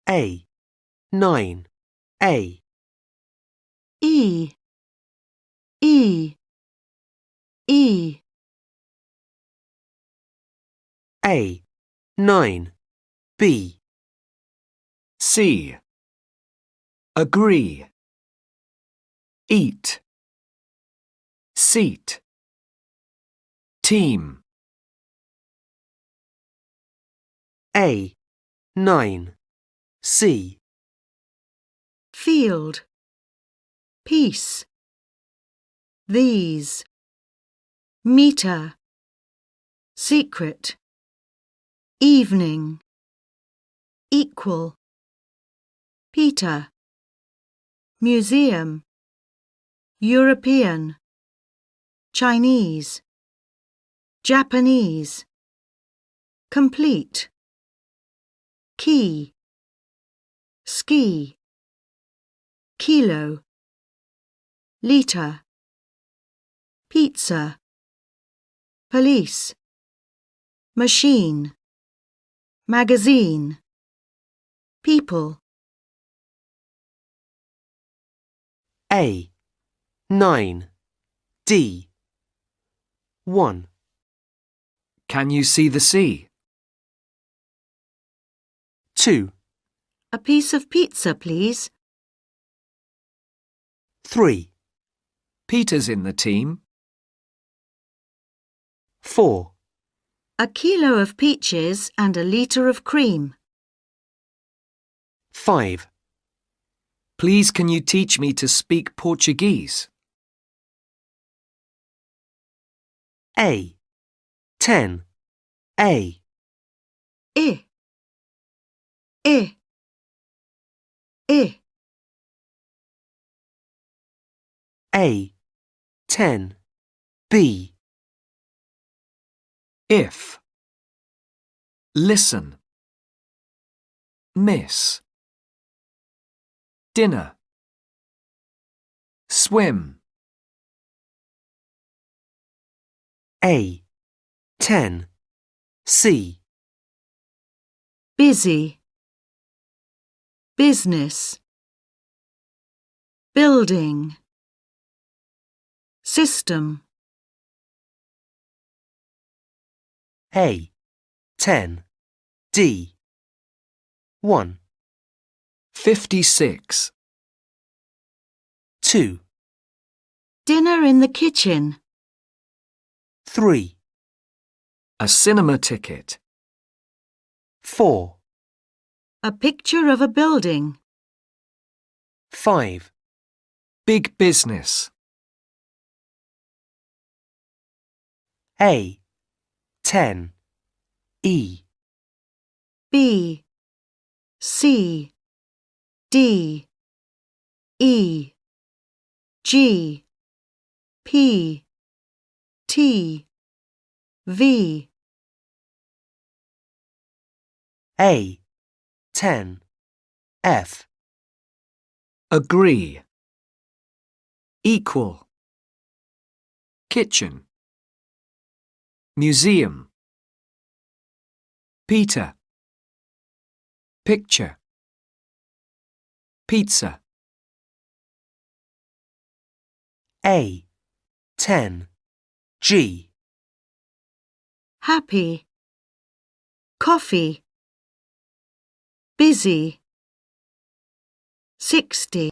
A. 9. A. E, E, E, A. 9. B. C. Agree. Eat. Seat. Team. A. 9. C. field, peace, these, meter, secret, evening, equal, Peter, museum, European, Chinese, Japanese, complete, key, ski, kilo, liter, pizza, police, machine, magazine, people. A. 9. D. 1. Can you see the sea? 2. A piece of pizza, please. 3. Peter's in the team. 4. A kilo of peaches and a litre of cream. 5. Please can you teach me to speak Portuguese? A. 10. A. I, I, I. A. 10. B. If. Listen. Miss. Dinner. Swim. A. 10. C. Busy, business, building, system. A. 10. D. 1. 56. 2. Dinner in the kitchen. 3. A cinema ticket. 4. A picture of a building. 5. Big business. A. 10. E. B, C, D, E, G, P, T, V. A. 10. F. Agree. Equal. Kitchen. Museum. Peter. Picture. Pizza. A. 10. G. Happy, coffee, busy, 60.